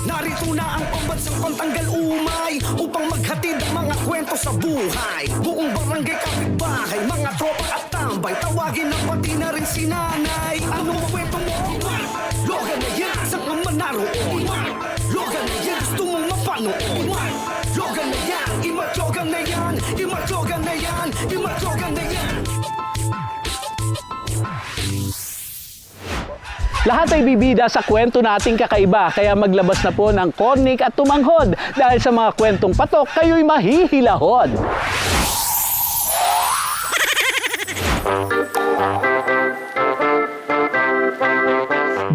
Narito na ang pambansang pantanggal umay upang maghatid ang mga kwento sa buhay. Buong barangay kapitbahay, mga tropa at tambay, tawagin na pati na rin si nanay. Anong kwento mo? Logan na yan, saan ka man naroon? Logan na yan, gusto mong mapanood? Logan na yan, imatyogan na yan, imatyogan na yan, imatyogan na yan. Lahat ay bibida sa kwento nating kakaiba, kaya maglabas na po ng kornik at tumanghod dahil sa mga kwentong patok, kayo'y mahihilahod.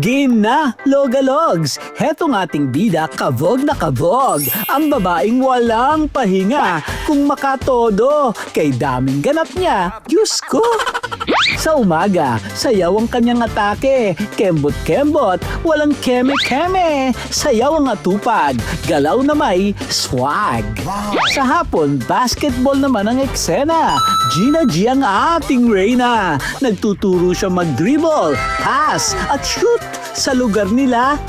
Game na, Logalogs! Hetong ating bida, kabog na kabog. Ang babaeng walang pahinga. Kung makatodo, kay daming ganap niya. Diyos ko! Sa umaga, sayaw ang kanyang atake. Kembot-kembot, walang keme-keme. Sayaw ang atupag, galaw na may swag. Sa hapon, basketball naman ang eksena. Gina G ang ating reyna. Nagtuturo siya mag-dribble, pass at shoot sa lugar nila.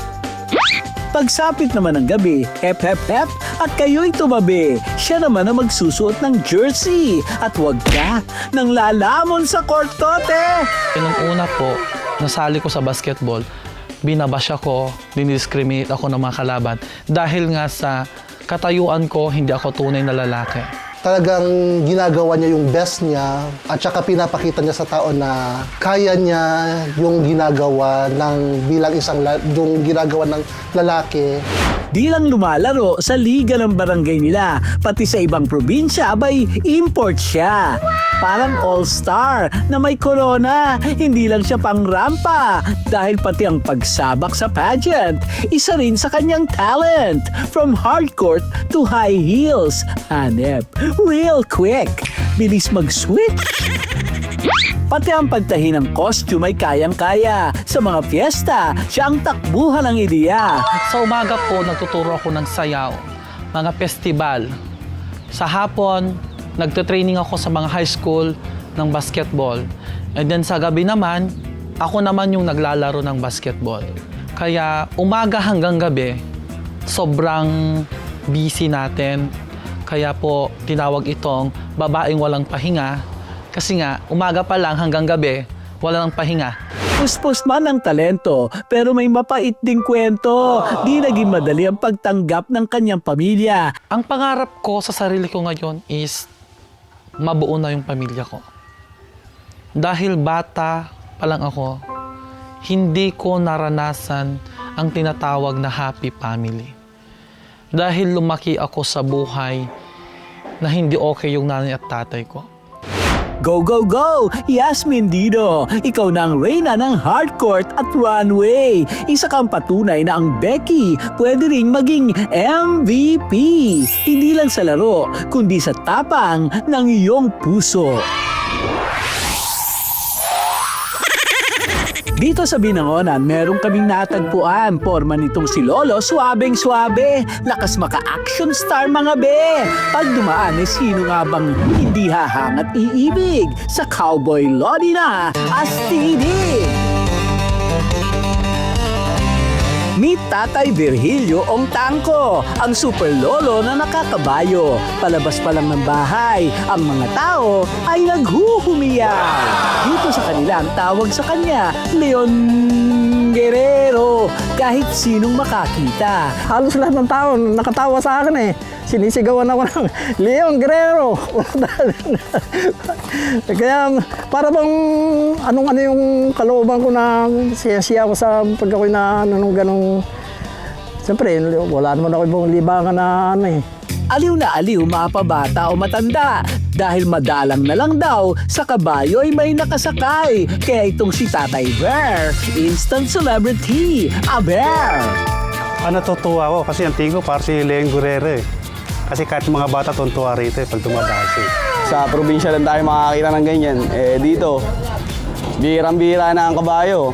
Pagsapit naman ng gabi, hep-hep-hep at kayo'y tumabi. Siya naman ang magsusuot ng jersey at wag ka nang lalamon sa kortote. Nung una po, nasali ko sa basketball, binabash ako, dinidiscriminate ako ng mga kalaban dahil nga sa katayuan ko, hindi ako tunay na lalaki. Talagang ginagawa niya yung best niya at saka pinapakita niya sa tao na kaya niya yung ginagawa ng bilang yung ginagawa ng lalaki. Di lang lumalaro sa liga ng barangay nila, pati sa ibang probinsya, abay, import siya. Parang all-star na may corona, hindi lang siya pang rampa dahil pati ang pagsabak sa pageant, isa rin sa kanyang talent. From hardcourt to high heels, hanep, real quick, bilis mag-switch. Pati ang pagtahi ng costume ay kayang-kaya. Sa mga fiesta, siya ang takbuhan ng ideya. Sa umaga po, nagtuturo ako ng sayaw, mga festival. Sa hapon, nagte-training ako sa mga high school ng basketball. And then sa gabi naman, ako naman yung naglalaro ng basketball. Kaya umaga hanggang gabi, sobrang busy natin. Kaya po tinawag itong babaeng walang pahinga. Kasi nga, umaga pa lang hanggang gabi, wala nang pahinga. Puspos man ang talento, pero may mapait ding kwento. Di naging madali ang pagtanggap ng kanyang pamilya. Ang pangarap ko sa sarili ko ngayon is mabuo na yung pamilya ko. Dahil bata pa lang ako, hindi ko naranasan ang tinatawag na happy family. Dahil lumaki ako sa buhay na hindi okay yung nanay at tatay ko. Go, go, go! Yasmin Dido, ikaw na ang reyna ng hardcourt at runway. Isa kang patunay na ang Becky pwede ring maging MVP. Hindi lang sa laro, kundi sa tapang ng iyong puso. Dito sa Binangonan, meron kaming natagpuan. Porma nitong si Lolo, swabeng-swabe. Lakas maka-action star mga be. Pag dumaan, sino nga bang hindi hahangat iibig? Sa cowboy lodi na, Astidi! Meet Tatay Virgilio Ong Tangko, ang super lolo na nakakabayo. Palabas pa lang ng bahay, ang mga tao ay naghuhumiyaw. Dito sa kanila, ang tawag sa kanya, Leon Guerrero. Kahit sinong makakita. Halos lahat ng tao nakatawa sa akin eh. Sinisigawan ako ng Leon Guerrero. Kaya para bang anong yung kalooban ko na siya ako sa pag ako'y na anong ganong. Siyempre, wala naman ako ibang libangan na ano eh. Aliw na aliw, mapabata o matanda. Dahil madalang na lang daw, sa kabayo ay may nakasakay. Kaya itong si Tatay Bear, instant celebrity, a bear. Natutuwa ako kasi ang tingin ko parang si Leon Guerrero eh. Kasi kahit mga bata tuntua rito pag dumadaan siya. Sa probinsya lang tayo makakita ng ganyan. Dito, bihirang-bihira na ang kabayo.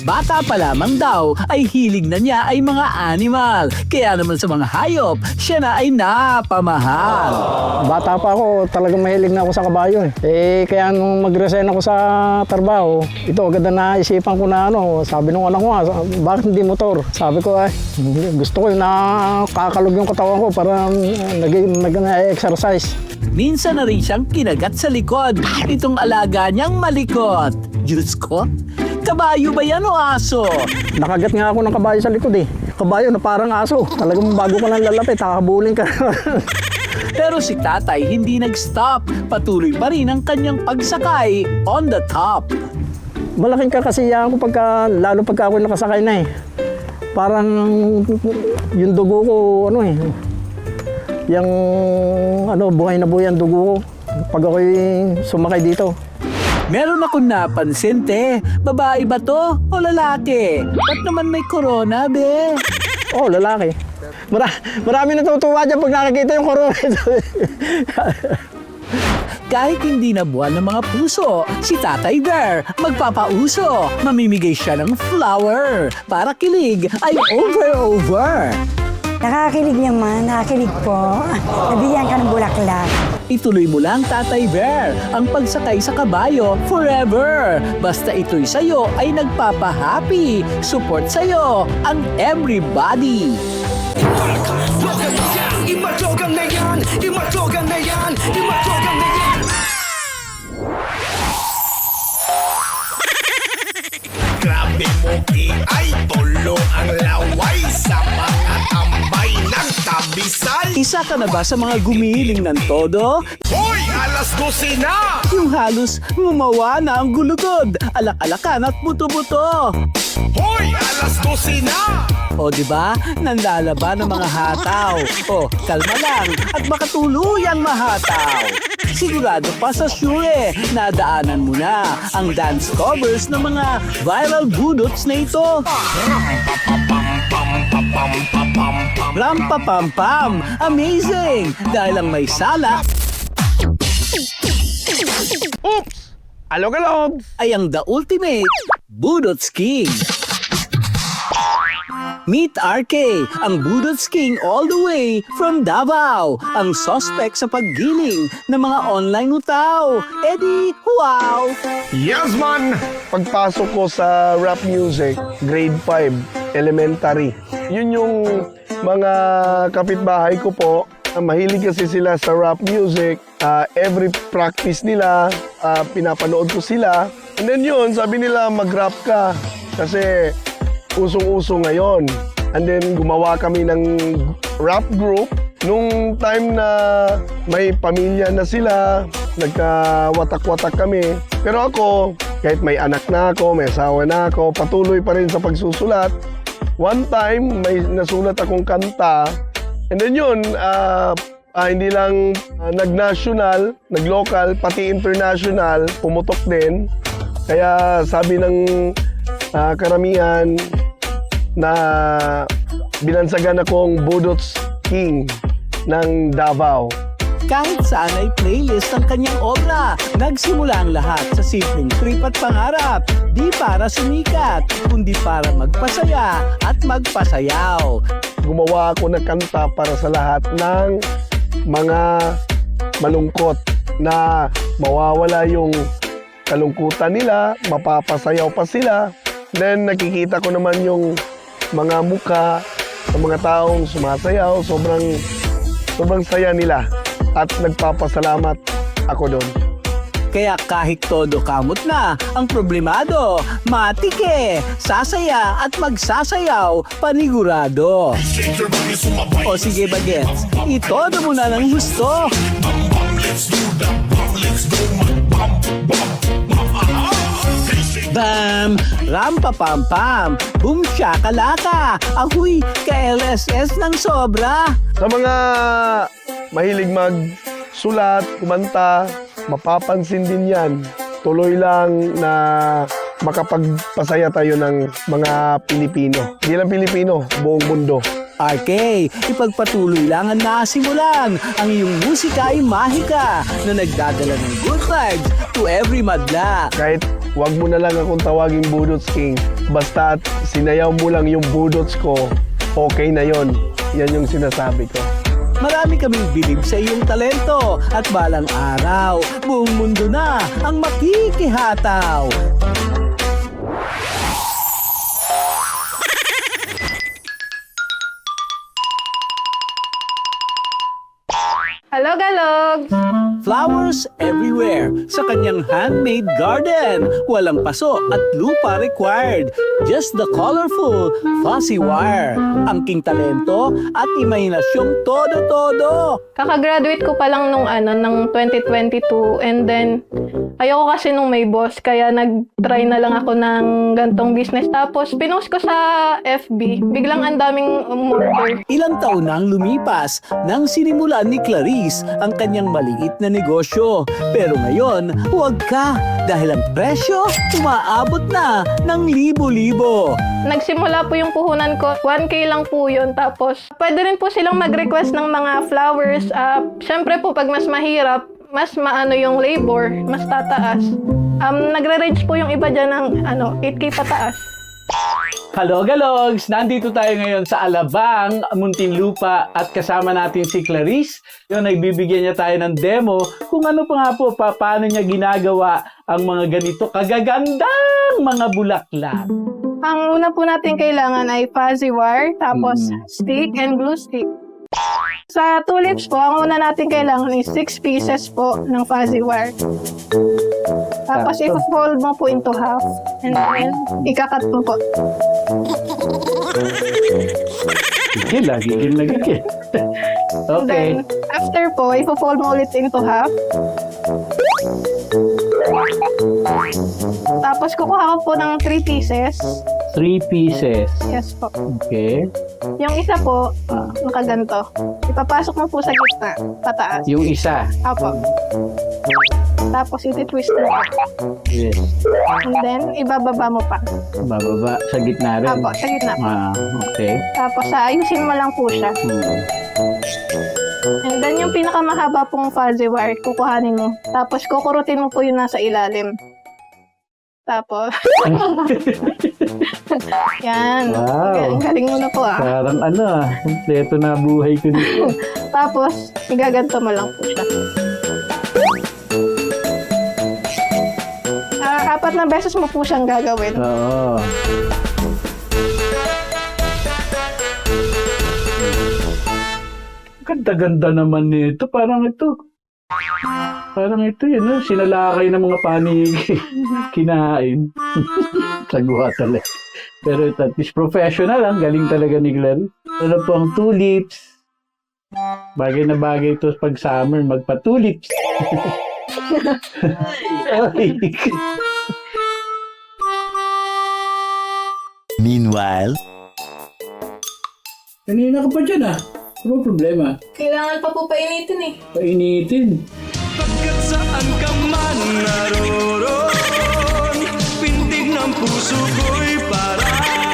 Bata pa lamang daw ay hilig na niya ay mga animal. Kaya naman sa mga hayop, siya na ay napamahal. Bata pa ako, talagang mahilig na ako sa kabayo kaya nung mag-resign ako sa trabaho, ito agad na naisipan ko na sabi nung anak ko nga, bakit hindi motor? Sabi ko gusto ko yung nakakalog yung katawan ko para nag-exercise. Minsan na rin siyang kinagat sa likod. Itong alaga niyang malikot. Diyos ko, kabayo ba yan o aso? Nakagat nga ako ng kabayo sa likod Kabayo na parang aso. Talagang bago ka lang lalapit, kakabulin ka. Pero si tatay hindi nag-stop. Patuloy pa rin ang kanyang pagsakay on the top. Malaking kakasiyahan ko lalo pagka ako nakasakay na Parang yung dugo ko, yung buhay na buhay ang dugo ko pag ako'y sumakay dito. Meron akong napansin, te. Babae ba to o lalaki? Ba't naman may corona, be? Oh, lalaki. Marami natutuwa dyan pag nakikita yung corona. Kahit hindi nabuwan ng mga puso, si Tatay Bear magpapauso. Mamimigay siya ng flower para kilig ay over. Nakakilig naman, nakakilig po. Nabigyan ka ng bulaklak. Ituloy mo lang, Tatay Bear, ang pagsakay sa kabayo forever. Basta ito'y sa'yo ay nagpapahappy. Support sa'yo ang everybody. Imatlogan na yan! Imatlogan na yan! Imatlogan na yan! Grabe mo ay tolo ang laway sa mga tambay ng tabisal. Isa ka na ba sa mga gumiling ng todo? Hoy! Alas 12 na! Yung halos ngumawa na ang gulugod, alak-alakan at buto-buto. Hoy! Alas 12 na! O di ba? Nanlalaban ng mga hataw. O, kalma lang at baka tuluyang mahataw. Sigurado pa sa Shure, nadaanan mo na ang dance covers ng mga viral budots na ito. Rampapampam! Amazing! Dahil ang may sala Oops! Alog-alog! ay ang the ultimate Budots King. Meet RK, ang Budots King all the way from Davao, ang suspect sa paggiling ng mga online utaw. Eddie, wow! Yes, man! Pagpasok ko sa rap music, grade 5, elementary. Yun yung mga kapitbahay ko po. Mahilig kasi sila sa rap music. Every practice nila, pinapanood ko sila. And then yun, sabi nila mag-rap ka. Kasi usong-uso ngayon. And then gumawa kami ng rap group. Nung time na may pamilya na sila, nagkawatak-watak kami. Pero ako, kahit may anak na ako, may asawa na ako, patuloy pa rin sa pagsusulat. One time, may nasulat akong kanta. And then yun, hindi lang nag-national, nag-local, pati international, pumutok din. Kaya sabi ng karamihan na binansagan akong Budots King ng Davao. Kahit saan ay playlist ang kanyang obra. Nagsimula ang lahat sa simpleng trip at pangarap. Di para sumikat, kundi para magpasaya at magpasayaw. Gumawa ako ng kanta para sa lahat ng mga malungkot na mawawala yung kalungkutan nila, mapapasayaw pa sila. Then nakikita ko naman yung mga muka ng mga taong sumasayaw, sobrang saya nila at nagpapasalamat ako doon. Kaya kahit todo kamot na, ang problemado, matike, sasaya at magsasayaw, panigurado. O sige bagets, itodo mo na ng gusto. Bam! Rampapampam! Boom shakalaka! Ahoy! Ka-LSS ng sobra! Sa mga mahilig magsulat, kumanta, mapapansin din yan. Tuloy lang na makapagpasaya tayo ng mga Pilipino. Hindi lang Pilipino, buong mundo. RK, ipagpatuloy lang ang nasimulan. Ang iyong musika ay mahika na nagdadala ng good vibes to every madla. Kahit Huwag mo na lang akong tawaging Budots King. Basta at sinayaw mo lang yung budots ko, okay na yon. Yan yung sinasabi ko. Marami kaming bilib sa iyong talento at balang araw, buong mundo na ang makikihataw. Hello, Galog! Flowers everywhere sa kanyang handmade garden. Walang paso at lupa required. Just the colorful fuzzy wire. Ang king talento at imahinasyong todo-todo. Kakagraduate ko pa lang ng 2022 and then ayoko kasi nung may boss kaya nag-try na lang ako ng gantong business. Tapos pinost ko sa FB. Biglang ang daming umorder. Ilang taon nang lumipas nang sinimulan ni Clarice ang kanyang maliit na negosyo. Pero ngayon, huwag ka dahil ang presyo umaabot na ng libo-libo. Nagsimula po yung puhunan ko. 1K lang po yun. Tapos pwede rin po silang mag-request ng mga flowers. Syempre po pag mas mahirap, mas maano yung labor, mas tataas. Nagre-range po yung iba dyan ng 8K pataas. Hello, Galogs! Nandito tayo ngayon sa Alabang, Muntinlupa at kasama natin si Clarice. Yung nagbibigyan niya tayo ng demo kung ano pa nga po, paano niya ginagawa ang mga ganito kagagandang mga bulaklak. Ang una po natin kailangan ay fuzzy wire, tapos stick and glue stick. Sa tulips po, ang una natin kailangan is 6 pieces po ng fuzzy wire. Tapos i-fold mo po into half and then ikakat mo po. Gigil. And then, after po, i-fold mo ulit into half. Tapos kukuha ko po ng 3 pieces. 3 pieces. Yes po. Okay. Yung isa po, nakaganto. Ipapasok mo po sa gitna, pataas. Yung isa. Apo. Tapos iti-twist mo pa. Yes. And then, ibababa mo pa. Bababa sa gitna rin. Apo, sa gitna. Okay. Tapos, ayusin mo lang po siya. And then, yung pinakamahaba pong fuzzy wire, kukuhanin mo. Tapos, kukurutin mo po yung nasa ilalim. Tapos, yan. Wow. Ang galing mo na po Parang kompleto na buhay ko dito. Tapos, igaganto mo lang po siya. 4 na beses mo po siyang gagawin. Oo. Ganda-ganda naman nito. Parang ito yun, sinalakay ng mga panig kinain. Sagwa talaga. Pero at least professional, ang galing talaga ni Glenn. Ano po ang tulips. Bagay na bagay ito pag summer, magpa-tulips. Meanwhile, Kanina ka pa dyan Ano problema? Kailangan pa po painitin eh. Painitin. Pagkat saan ka man naroon, pintig ng puso ko'y para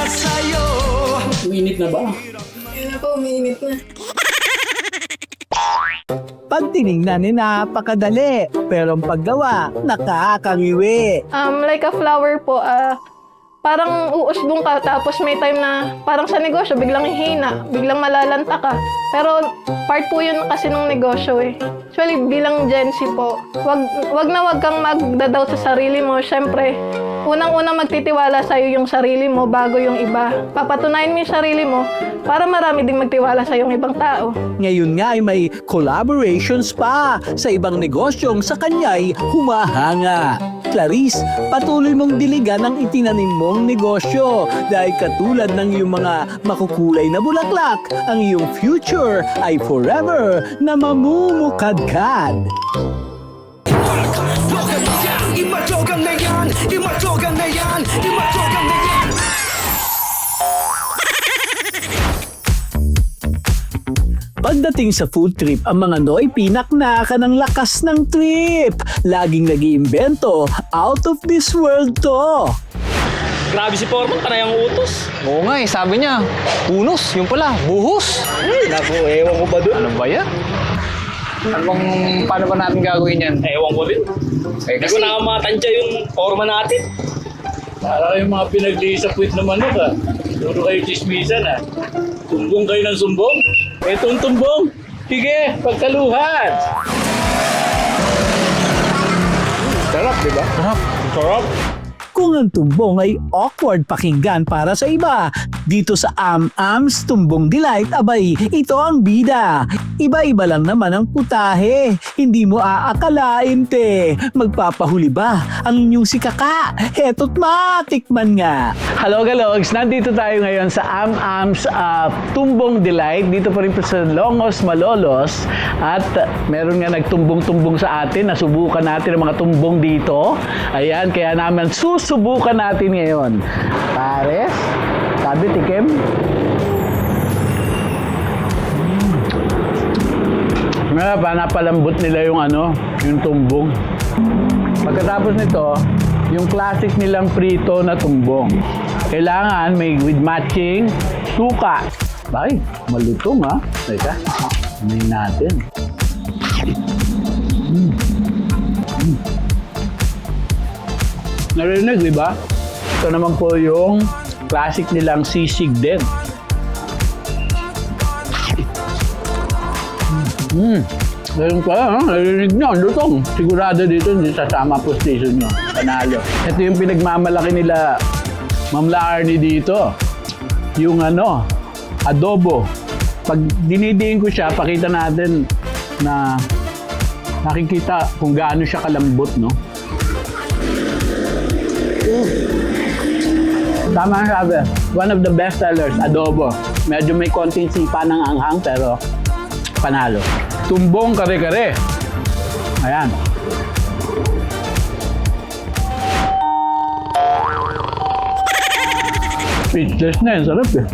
sa'yo. Uminit na ba? Yun na po, umiinit na. Pag tinignan napakadali, pero ang paggawa, nakakawiwi. Like a flower po, parang uusbong ka tapos may time na parang sa negosyo biglang hihina, biglang malalanta ka. Pero part po yun kasi ng negosyo eh. Actually bilang Gen Z po, wag kang magdadoubt sa sarili mo. Syempre, unang-unang magtitiwala sa iyo yung sarili mo bago yung iba. Papatunayan mo yung sarili mo para marami ding magtiwala sa yung ibang tao. Ngayon nga ay may collaborations pa sa ibang negosyong sa kanya'y humahanga. Clarice, patuloy mong diligan ang itinanim mong negosyo dahil katulad ng iyong mga makukulay na bulaklak, ang iyong future ay forever na mamumukadkad. Imadyogan na yan, imadyogan na yan, imadyogan na yan. Pagdating sa food trip, ang mga Noy pinaknaka ng lakas ng trip. Laging nag-iimbento, out of this world to. Grabe si Foreman, panay ang utos. Oo nga sabi niya, punos, yung pala, buhos. Naku, ewan ko ba doon? Ano ba yan? Paano ba natin gagawin yan? Ewan ko din. Eh, Hindi ko na matansya yung forma natin. Para kayong mga pinag-disappoint na manok ah. Puro kayo chismisan ah. Tumbong kayo ng sumbong. Etong tumbong. Sige, pagkaluhan. Sarap, di ba? Sarap. Kung ang tumbong ay awkward pakinggan para sa iba, dito sa Am-Ams Tumbong Delight, abay, ito ang bida. Iba-iba lang naman ang putahe. Hindi mo aakalain, te. Magpapahuli ba ang inyong si Kaka? Heto't matikman nga. Hello, Galogs! Nandito tayo ngayon sa Am-Ams Tumbong Delight. Dito pa rin po sa Longos, Malolos. At meron nga nagtumbong-tumbong sa atin. Nasubukan natin ang mga tumbong dito. Ayan, kaya naman susubukan natin ngayon. Pares, sabi tikim. Napalambot nila yung yung tumbong. Pagkatapos nito, yung classic nilang prito na tumbong. Kailangan may with matching suka. Ay, malutong ha. Teka, kumain natin. Narinig, di ba? Ito naman po yung classic nilang sisig din. Ganun pala, narinig nyo, ang lutong. Sigurado dito, hindi sasama po station nyo. Panalo. Ito yung pinagmamalaki nila, Ma'am La Arnie dito. Yung adobo. Pag dinidiin ko siya, pakita natin na nakikita kung gaano siya kalambot, no? Tama ang sabi. One of the best sellers, adobo. Medyo may konting sipa ng anghang, pero panalo. Tumbong kare-kare. Ayan. Speechless na yun. Sarap eh.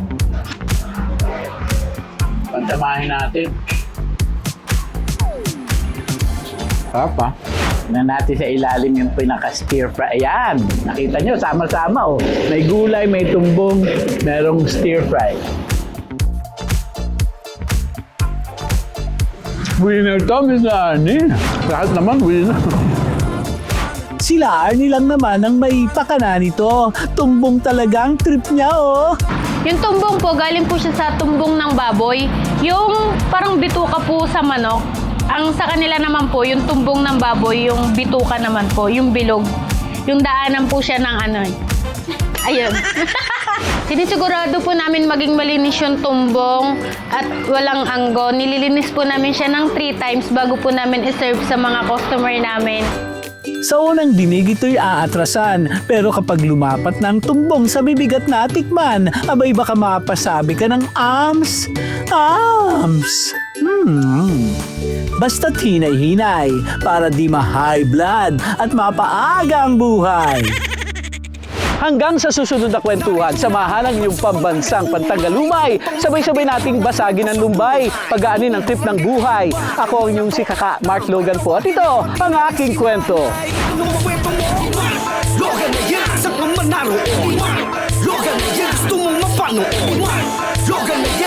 Pantamahin natin. Sarap ha. Tingnan natin sa ilalim yung pinaka-stir fry. Ayan. Nakita nyo, sama-sama oh. May gulay, may tumbong, merong stir fry. Winner to, Miss Arnie. Lahat naman, winner. Sila Arnie lang naman ang may pakana nito. Tumbong talagang trip niya, oh. Yung tumbong po, galing po siya sa tumbong ng baboy. Yung parang bituka po sa manok. Ang sa kanila naman po, yung tumbong ng baboy, yung bituka naman po, yung bilog. Yung daanan po siya ng ayun. Sinisigurado po namin maging malinis yung tumbong at walang anggo. Nililinis po namin siya ng 3 times bago po namin iserve sa mga customer namin. Sa unang dinig ito'y aatrasan, pero kapag lumapat ng tumbong sa bibigat na tikman, abay baka mapasabi ka ng Ams. Basta't hinay-hinay para di ma-high blood at mapaaga ang buhay. Hanggang sa susunod na kwentuhan, samahan ang iyong pambansang Pantanggalumay. Sabay-sabay nating basagin ang lumbay, pagaanin ang trip ng buhay. Ako ang inyong si Kaka, Mark Logan po. At ito, ang aking kwento. Anong kwento mo? Logan na yan, saan ka man naroon? Logan na yan, gusto mong mapanood? Logan na yan,